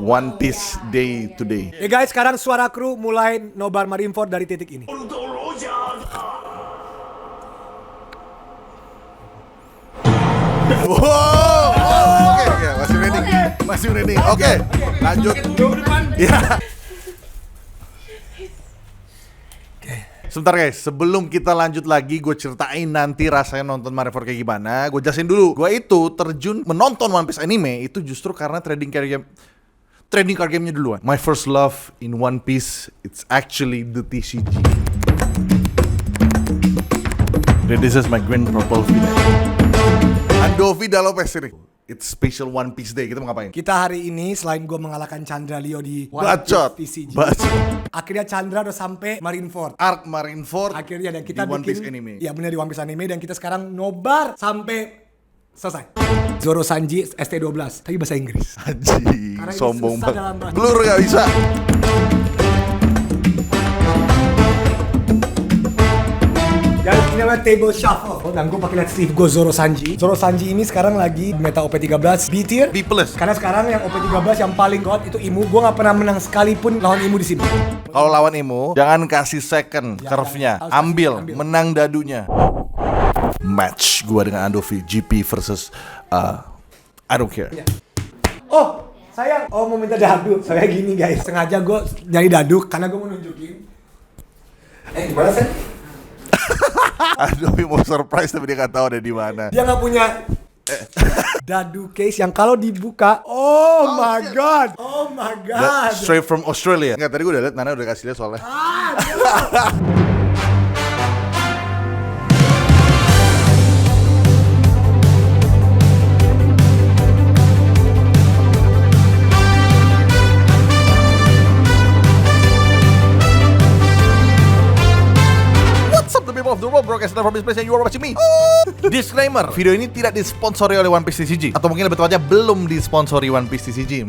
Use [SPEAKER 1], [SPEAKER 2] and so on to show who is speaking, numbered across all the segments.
[SPEAKER 1] One Piece Day today.
[SPEAKER 2] Guys, sekarang suara kru mulai nobar Marineford dari titik ini.
[SPEAKER 1] Wow, oke, masih ready. Oke, lanjut. Ya. Sebentar guys, sebelum kita lanjut lagi, gue ceritain nanti rasanya nonton Marineford kayak gimana. Gue jelasin dulu, gue itu terjun menonton One Piece anime itu justru karena trading card game-nya duluan. My first love in One Piece, it's actually the TCG. This is my Green Purple Vida. Andovi Lopez ini. It's special One Piece Day. Kita mau ngapain?
[SPEAKER 2] Kita hari ini selain gue mengalahkan Chandra Leo di One
[SPEAKER 1] Bacot.
[SPEAKER 2] Piece TCG,
[SPEAKER 1] Bacot.
[SPEAKER 2] akhirnya Chandra udah sampai Marineford.
[SPEAKER 1] Arc Marineford.
[SPEAKER 2] Akhirnya dan kita
[SPEAKER 1] di One Piece
[SPEAKER 2] bikin
[SPEAKER 1] anime.
[SPEAKER 2] Ya benar, di One Piece anime, dan kita sekarang nobar sampai selesai. Zoro Sanji ST12 tapi bahasa Inggris.
[SPEAKER 1] Haji,
[SPEAKER 2] Karena ini
[SPEAKER 1] sombong
[SPEAKER 2] susah
[SPEAKER 1] banget.
[SPEAKER 2] dalam bahasa.
[SPEAKER 1] Blur gak bisa.
[SPEAKER 2] Dan ini namanya table shuffle. Dan gue pakai lihat sleeve gue Zoro Sanji. Zoro Sanji ini sekarang lagi meta OP13 B tier.
[SPEAKER 1] B+.
[SPEAKER 2] Karena sekarang yang OP13 yang paling god itu Imu. Gue nggak pernah menang sekalipun lawan Imu di sini.
[SPEAKER 1] Kalau lawan Imo, jangan kasih second curve-nya. Ambil, menang dadunya. Match gua dengan Andovi, GP versus I don't care.
[SPEAKER 2] Oh, sayang. Oh, mau minta dadu. Saya gini guys. Sengaja gue nyari dadu karena gue mau nunjukin. Gimana sih?
[SPEAKER 1] Andovi mau surprise tapi dia nggak tahu ada di mana.
[SPEAKER 2] Dia nggak punya dadu case yang kalau dibuka, oh my god.
[SPEAKER 1] Straight from Australia. Enggak, tadi gue udah liat, Nana udah kasih lihat soalnya. Of the world broadcast from this place and you are watching me. Disclaimer, video ini tidak disponsori oleh One Piece TCG, atau mungkin lebih tepatnya belum disponsori One Piece TCG.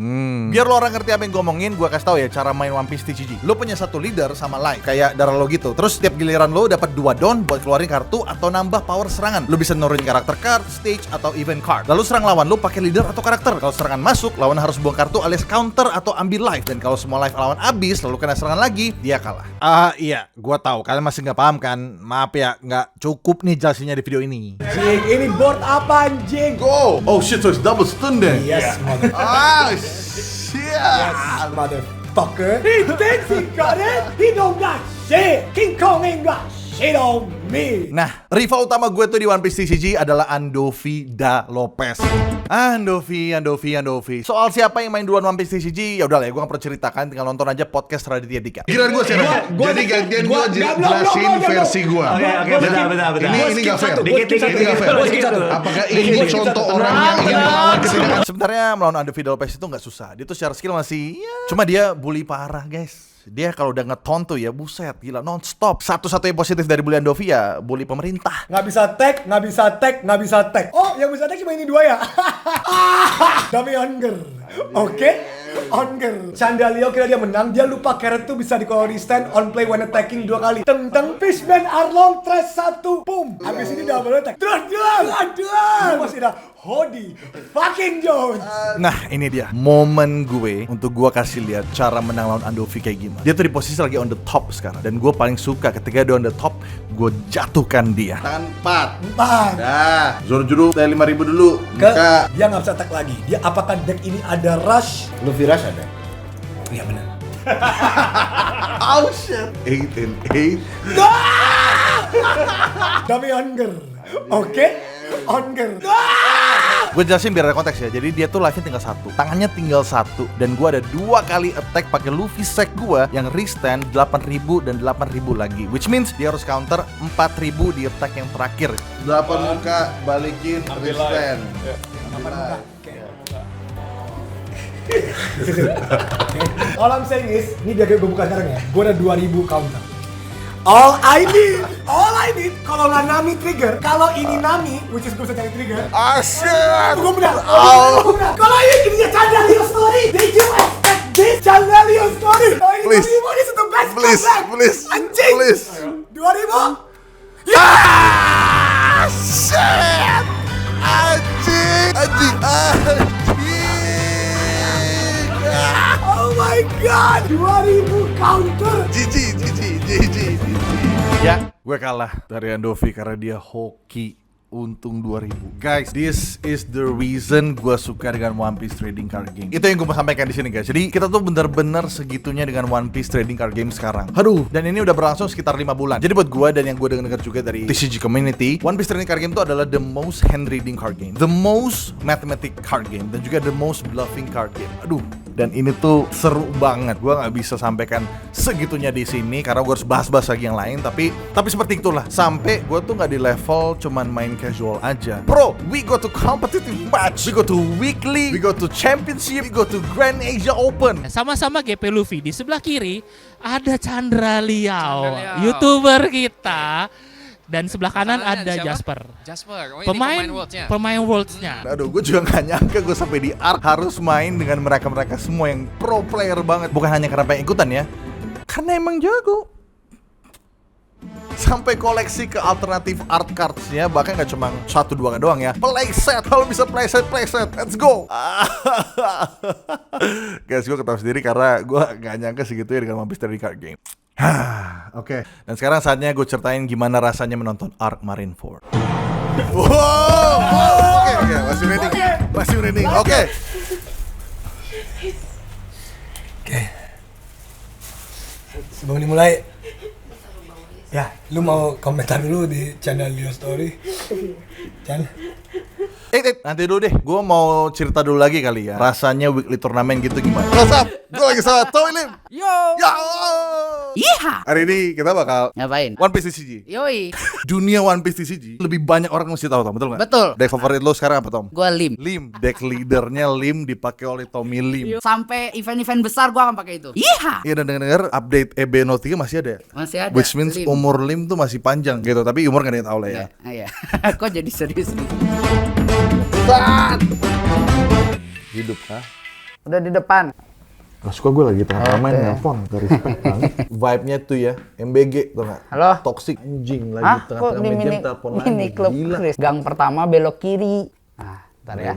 [SPEAKER 1] Biar lo orang ngerti apa yang gue omongin, gue kasih tau ya cara main One Piece TCG. Lo punya satu leader sama life kayak darah lo gitu. Terus setiap giliran lo dapat 2 don buat keluarin kartu atau nambah power serangan. Lo bisa nurunin karakter card, stage atau event card. Lalu serang lawan lo pakai leader atau karakter. Kalau serangan masuk, lawan harus buang kartu alias counter atau ambil life. Dan kalau semua life lawan habis lalu kena serangan lagi, dia kalah.
[SPEAKER 3] Iya, gua tahu kalian masih nggak paham kan? Maaf ya, nggak cukup nih jelasinnya di video ini.
[SPEAKER 2] Anjing, ini board apa anjing?
[SPEAKER 1] Go! Oh shit, so it's double stun then?
[SPEAKER 2] Yes, mother.
[SPEAKER 1] Ah, shit!
[SPEAKER 2] Yes, motherfucker. He thinks he got it. He don't got shit. King Kong ain't got shit on me.
[SPEAKER 1] Nah, rival utama gue tuh di One Piece TCG adalah Andovi Lopez. Andovi. Soal siapa yang main duluan One Piece TCG, ya udah lah ya, gue gak perlu ceritakan, tinggal nonton aja podcast Raditya Dika.
[SPEAKER 4] Giliran gue sekarang. Jadi gantian gue jelasin versi gue.
[SPEAKER 3] Oke, bentar.
[SPEAKER 4] Ini gak fair.
[SPEAKER 3] Dikit.
[SPEAKER 4] Ini gak fair. Apakah ini contoh orang yang ingin melawan ketidakadilan?
[SPEAKER 1] Sebenarnya melawan Andovi Lopez itu gak susah. Dia tuh secara skill masih cuma dia bully parah guys. Dia kalau udah ngeton tuh ya buset, gila non-stop. Satu-satunya positif dari bully Andovi ya bully pemerintah.
[SPEAKER 2] Nggak bisa tag. Oh, yang bisa tag cuma ini 2 ya. Dami Onger. Oke? Onger. Chandra Leo kira dia menang, dia lupa carrot tuh bisa di stand on play when attacking 2 kali. Teng Fishman Arlong trash 1. Boom. Habis ini double attack. Dua. Masih ada Hody fucking Jones.
[SPEAKER 1] Nah, ini dia momen gue untuk gue kasih lihat cara menang lawan Andovi kayak gimana. Dia tuh di posisi lagi on the top sekarang, dan gue paling suka ketika dia on the top, gue jatuhkan dia.
[SPEAKER 4] Tangan 4.
[SPEAKER 1] Dah, Zoro Juru saya 5.000 dulu. Buka.
[SPEAKER 2] Dia nggak bisa attack lagi. Dia apakah deck ini ada rush?
[SPEAKER 4] Luffy Rush ada?
[SPEAKER 2] Iya benar.
[SPEAKER 1] Oh shit. 8 and 8.
[SPEAKER 2] Dami Onger. Oke? Onger.
[SPEAKER 1] Gue jelasin biar ada konteks ya. Jadi dia tuh life-nya tinggal 1, tangannya tinggal 1, dan gue ada 2 kali attack pakai Luffy Sek gue yang restand 8.000 dan 8.000 lagi, which means dia harus counter 4.000 di attack yang terakhir.
[SPEAKER 4] 8 muka balikin restand.
[SPEAKER 2] All I'm saying is, ini biar gue buka sekarang ya. Gue ada 2.000 counter. All I need, kalau nggak Nami trigger, kalau ini Nami, which is gue bisa cari trigger.
[SPEAKER 1] Shit.
[SPEAKER 2] Gue menang. Kalau ini dia Chandra Leo story, did you expect this Chandra Leo story?
[SPEAKER 1] Please.
[SPEAKER 2] 2.000 is the best
[SPEAKER 1] Please.
[SPEAKER 2] Anjing.
[SPEAKER 1] Please.
[SPEAKER 2] 2.000.
[SPEAKER 1] Shit. Anjing.
[SPEAKER 2] my god, 2000 counter.
[SPEAKER 1] GG. Ya, gue kalah dari Andovi karena dia hoki. Untung 2000. Guys, this is the reason gue suka dengan One Piece Trading Card Game. Itu yang gue mau sampaikan di sini, guys. Jadi kita tuh bener-bener segitunya dengan One Piece Trading Card Game sekarang. Aduh, dan ini udah berlangsung sekitar 5 bulan. Jadi buat gue dan yang gue dengar juga dari TCG community, One Piece Trading Card Game itu adalah the most hand reading card game, the most mathematic card game, dan juga the most bluffing card game. Aduh, dan ini tuh seru banget. Gue nggak bisa sampaikan segitunya di sini karena gue harus bahas-bahas lagi yang lain. Tapi seperti itulah. Sampai gue tuh nggak di level cuman main casual aja. Bro, we go to competitive match, we go to weekly, we go to championship, we go to Grand Asia Open.
[SPEAKER 5] Sama-sama GP Luffy. Di sebelah kiri ada Chandra Liao, YouTuber kita. Dan sebelah kanan ada Jasper.
[SPEAKER 6] Oh, ini
[SPEAKER 5] Pemain Worlds-nya.
[SPEAKER 1] Aduh, gue juga gak nyangka gue sampai di ARC harus main dengan mereka-mereka semua yang pro player banget. Bukan hanya karena pengen ikutan ya, karena emang jago. Sampai koleksi ke alternatif art cards-nya, bahkan gak cuma 1-2 doang ya. Playset, kalau bisa playset, let's go. Guys, gue ketawa sendiri karena gue gak nyangka segitu ya dengan One Piece Trading Card Game. Oke. Dan sekarang saatnya gue ceritain gimana rasanya menonton Arc Marineford. Oke, masih ready. Oke.
[SPEAKER 2] Sebelum dimulai, ya, lu mau komentar dulu di channel Leo Story? Chan?
[SPEAKER 1] Nanti dulu deh. Gue mau cerita dulu lagi kali ya. Rasanya weekly turnamen gitu gimana? What's up? Gue lagi sama Toy Lim.
[SPEAKER 6] Yo. Iya.
[SPEAKER 1] Hari ini kita bakal
[SPEAKER 6] Ngapain?
[SPEAKER 1] One Piece TCG.
[SPEAKER 6] Yoi.
[SPEAKER 1] Dunia One Piece TCG lebih banyak orang mesti tahu, Tom. Betul nggak?
[SPEAKER 6] Betul.
[SPEAKER 1] Deck favorit lo sekarang apa, Tom?
[SPEAKER 6] Gua Lim.
[SPEAKER 1] Lim. Deck leadernya Lim dipakai oleh Tommy Lim.
[SPEAKER 6] Sampai event-event besar gua akan pakai itu. Iya.
[SPEAKER 1] Iya, dan dengar update EB03 masih ada.
[SPEAKER 6] Masih ada.
[SPEAKER 1] Which means
[SPEAKER 6] Lim.
[SPEAKER 1] umur Lim tuh masih panjang gitu. Tapi umur gak ada yang tahu lah ya.
[SPEAKER 6] Iya. Kok jadi serius nih?
[SPEAKER 1] Hidup kah?
[SPEAKER 6] Udah di depan.
[SPEAKER 1] Gak suka gue lagi tengah main nelfon. Gak respect banget. Vibe-nya tuh ya MBG tuh gak?
[SPEAKER 6] Halo?
[SPEAKER 1] Toxic anjing lagi
[SPEAKER 6] Hah? Kok
[SPEAKER 1] tengah-tengah
[SPEAKER 6] di
[SPEAKER 1] meja
[SPEAKER 6] mini,
[SPEAKER 1] telepon
[SPEAKER 6] mini
[SPEAKER 1] lagi.
[SPEAKER 6] klub
[SPEAKER 1] Gila.
[SPEAKER 6] Chris? Gang pertama belok kiri. Nah, ntar ya.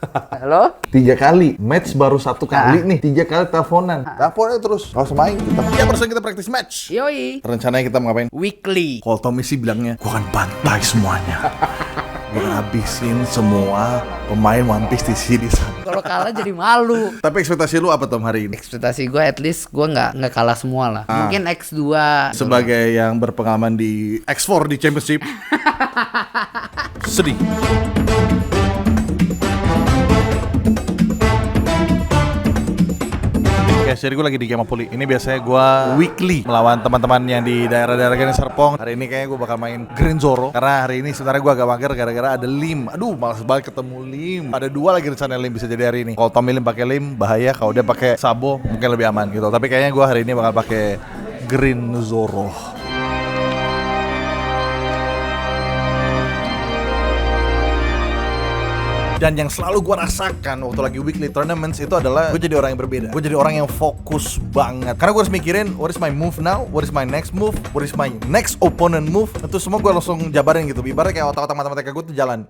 [SPEAKER 6] Halo?
[SPEAKER 1] 3 kali, match baru 1 kali nih, 3 kali teleponan. Teleponnya terus, gak usah main kita. Ya barusan kita practice match.
[SPEAKER 6] Yoi.
[SPEAKER 1] Rencananya kita mau ngapain?
[SPEAKER 6] Weekly.
[SPEAKER 1] Kalau Tommy sih bilangnya, gua akan bantai semuanya. Gua akan habisin semua pemain One Piece di sini.
[SPEAKER 6] Kalau kalah jadi malu.
[SPEAKER 1] Tapi ekspektasi lu apa Tom hari ini?
[SPEAKER 6] Ekspektasi gue at least gue nggak kalah semua lah. Mungkin X2
[SPEAKER 1] Sebagai yang berpengalaman di X4 di Championship. Sedih. Guys, jadi gue lagi di Game of Poli. Ini biasanya gue weekly melawan teman-teman yang di daerah-daerah Geni Serpong. Hari ini kayaknya gue bakal main Green Zoro. Karena hari ini sebenarnya gue agak mager gara-gara ada Lim. Aduh, malas banget ketemu Lim. Ada 2 lagi rencana Lim bisa jadi hari ini. Kalau Tommy Lim pakai Lim bahaya, kalau dia pakai Sabo mungkin lebih aman gitu. Tapi kayaknya gue hari ini bakal pakai Green Zoro. Dan yang selalu gue rasakan waktu lagi weekly tournaments itu adalah gue jadi orang yang berbeda. Gue jadi orang yang fokus banget. Karena gue harus mikirin what is my move now, what is my next move, what is my next opponent move. Itu semua gue langsung jabarin gitu. Ibaratnya kayak otak-otak matematika gue tuh jalan.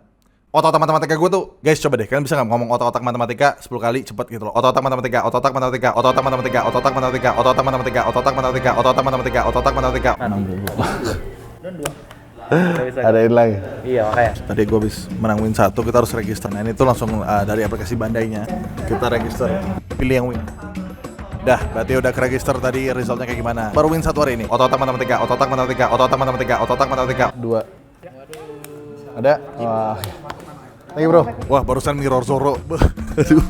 [SPEAKER 1] Otak-otak matematika gue tuh, guys coba deh, kalian bisa nggak ngomong otak-otak matematika 10 kali cepet gitu loh. Otak-otak matematika, otak-otak matematika, otak-otak matematika, otak-otak matematika, otak-otak matematika, otak-otak matematika, otak-otak matematika, otak-otak matematika. Ada lagi.
[SPEAKER 7] Iya, makanya.
[SPEAKER 1] Tadi gue habis menang win 1, kita harus register. Nah ini tuh langsung dari aplikasi Bandainya kita register, pilih yang win. Dah, berarti udah ke register tadi resultnya kayak gimana. Baru win 1 hari ini. Otak matematika, otak matematika, otak matematika, otak matematika. 2. Ada? Wah. Thank you bro. Wah, barusan mirror Zoro. Aduh,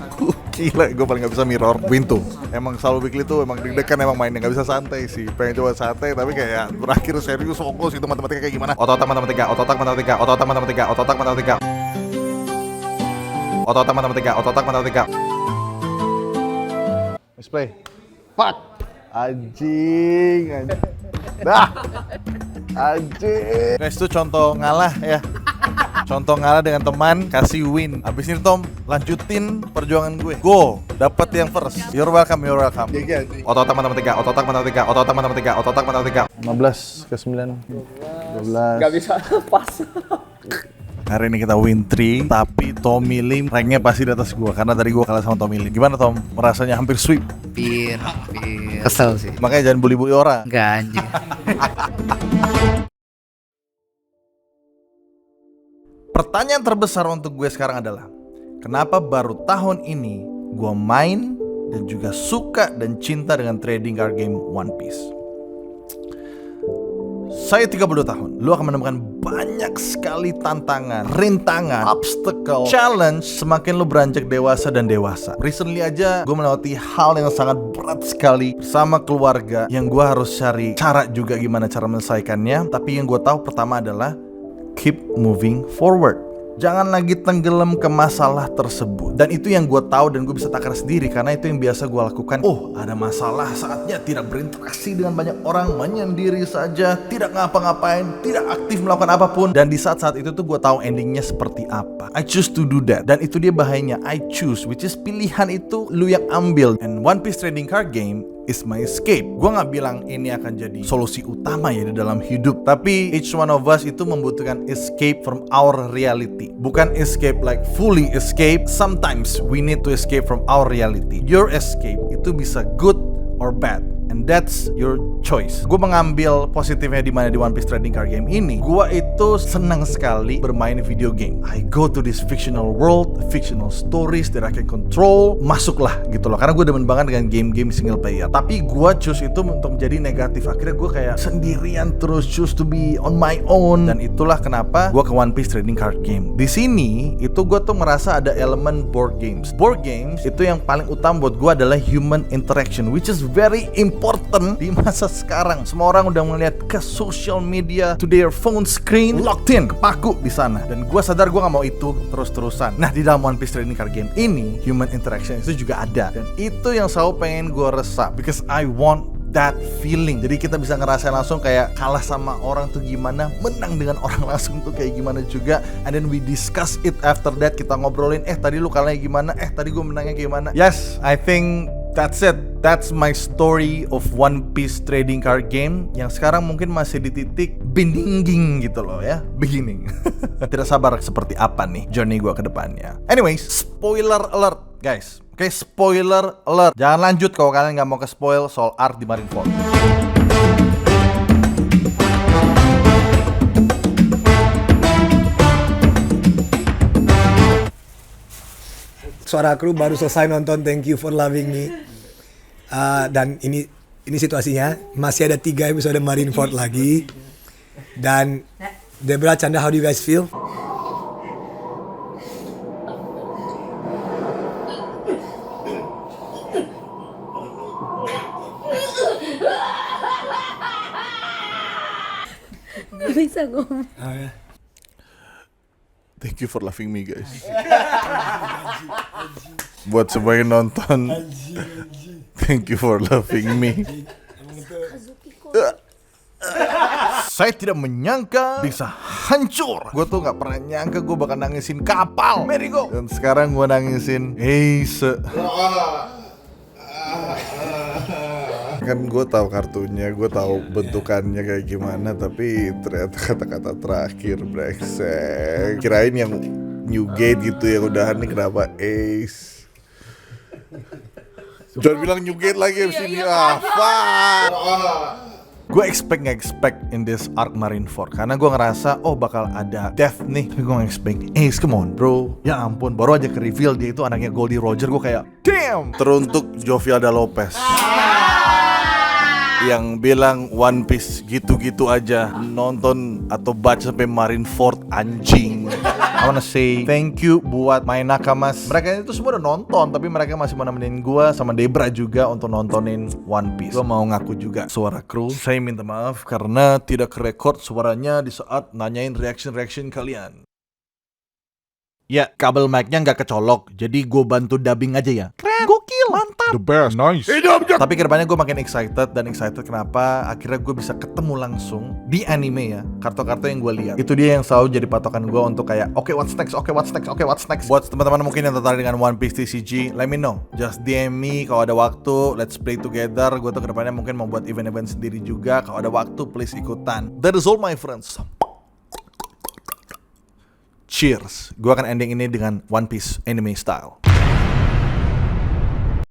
[SPEAKER 1] gila, gue paling gak bisa mirror. Win tuh. Emang selalu weekly tuh emang deg-degan emang mainnya gak bisa santai sih. Pengen coba santai tapi kayak berakhir serius fokus itu matematika kayak gimana. Otak matematika, otak matematika, otak matematika, otak matematika. Otak matematika, otak matematika. Let's play. Fuck. Anjing. Dah. Anjing. Guys, itu contoh ngalah ya. Contoh ngalah dengan teman, kasih win. Abis ini Tom, lanjutin perjuangan gue. Go, dapat yang first. You're welcome, you're welcome. Otak matematika, otak matematika, otak matematika, otak matematika. 15 ke 9. 12.
[SPEAKER 7] Gak bisa pas.
[SPEAKER 1] Hari ini kita win 3, tapi Tommy Lim ranknya pasti di atas gua karena tadi gua kalah sama Tommy Lim. Gimana Tom? Merasanya hampir sweep.
[SPEAKER 6] Hampir kesel sih.
[SPEAKER 1] Makanya jangan bully-bully orang.
[SPEAKER 6] Enggak anjing.
[SPEAKER 1] Pertanyaan terbesar untuk gue sekarang adalah, kenapa baru tahun ini gua main dan juga suka dan cinta dengan trading card game One Piece? Saya 32 tahun, lu akan menemukan banyak sekali tantangan, rintangan, obstacle, challenge semakin lu beranjak dewasa dan dewasa. Recently aja gue melewati hal yang sangat berat sekali bersama keluarga, yang gue harus cari cara juga gimana cara menyelesaikannya. Tapi yang gue tahu pertama adalah keep moving forward. Jangan lagi tenggelam ke masalah tersebut. Dan itu yang gue tahu dan gue bisa takar sendiri, karena itu yang biasa gue lakukan. Oh, ada masalah, saatnya tidak berinteraksi dengan banyak orang, menyendiri saja, tidak ngapa-ngapain, tidak aktif melakukan apapun. Dan di saat-saat itu tuh gue tahu endingnya seperti apa. I choose to do that. Dan itu dia bahayanya, I choose, which is pilihan itu lu yang ambil. And One Piece Trading Card Game is my escape. Gue gak bilang ini akan jadi solusi utama ya di dalam hidup, tapi each one of us itu membutuhkan escape from our reality. Bukan escape like fully escape. Sometimes we need to escape from our reality. Your escape itu bisa good or bad, and that's your choice. Gue mengambil positifnya di mana di One Piece Trading Card Game ini. Gue itu senang sekali bermain video game. I go to this fictional world, fictional stories that I can control. Masuklah gitu loh, karena gue demen banget dengan game-game single player. Tapi gue choose itu untuk menjadi negatif. Akhirnya gue kayak sendirian terus, choose to be on my own. Dan itulah kenapa gue ke One Piece Trading Card Game. Di sini itu gue tuh merasa ada elemen board games. Board games itu yang paling utama buat gue adalah human interaction, which is very important di masa sekarang. Semua orang udah melihat ke social media, to their phone screen, locked in, kepaku di sana. Dan gue sadar gue gak mau itu terus-terusan. Nah, di dalam One Piece Trading Card Game ini, human interaction itu juga ada. Dan itu yang selalu pengen gue resap, because I want that feeling. Jadi kita bisa ngerasain langsung kayak kalah sama orang tuh gimana, menang dengan orang langsung tuh kayak gimana juga. And then we discuss it after that. Kita ngobrolin, tadi lu kalahnya gimana, tadi gue menangnya gimana. Yes, I think that's it. That's my story of One Piece Trading Card Game, yang sekarang mungkin masih di titik beginning gitu loh ya. Beginning. Tidak sabar seperti apa nih journey gue ke depannya. Anyways, spoiler alert guys. Oke, spoiler alert. Jangan lanjut kalau kalian gak mau ke spoil soal art di Marineford.
[SPEAKER 2] Suara kru baru selesai nonton Thank You for Loving Me. Dan ini situasinya masih ada 3 episode Marineford lagi. Dan Debra, Chandra, how do you guys feel?
[SPEAKER 7] Gak bisa ngomong.
[SPEAKER 1] Thank you for loving me guys. Buat semua yang nonton, thank you for loving me. Saya tidak menyangka bisa hancur. Gue tuh gak pernah nyangka gue bakal nangisin kapal Merigo. Dan sekarang gue nangisin Ace. Kan gue tahu kartunya, gue tahu bentukannya kayak gimana, tapi ternyata kata-kata terakhir brengsek. Kirain yang New Gate gitu yang udahan nih, kenapa Ace? Jangan bilang New Gate lagi abis ini. Fuck. Gue expect in this arc Marineford, karena gue ngerasa bakal ada death nih. Tapi gue gak expect Ace, come on bro. Ya ampun, baru aja ke reveal dia itu anaknya Goldie Roger. Gue kayak damn. Teruntuk Jovialda Lopez yang bilang One Piece gitu-gitu aja, nonton atau baca sampai Marineford anjing. I wanna say thank you buat my nakamas. Mereka itu semua udah nonton, tapi mereka masih mau nemenin gue sama Debra juga untuk nontonin One Piece. Gue mau ngaku juga suara kru, saya minta maaf karena tidak kerekord suaranya di saat nanyain reaction kalian. Ya, kabel mic-nya nggak kecolok, jadi gue bantu dubbing aja ya. Keren, gokil, mantap,
[SPEAKER 3] The best, nice.
[SPEAKER 1] Tapi kedepannya gue makin excited kenapa? Akhirnya gue bisa ketemu langsung di anime ya, kartu-kartu yang gue lihat. Itu dia yang selalu jadi patokan gue untuk kayak, oke, what's next. Buat teman-teman mungkin yang tertarik dengan One Piece TCG, let me know. Just DM me kalau ada waktu, let's play together. Gue tuh kedepannya mungkin mau buat event-event sendiri juga. Kalau ada waktu, please ikutan. That is all my friends. Cheers. Gue akan ending ini dengan One Piece anime style.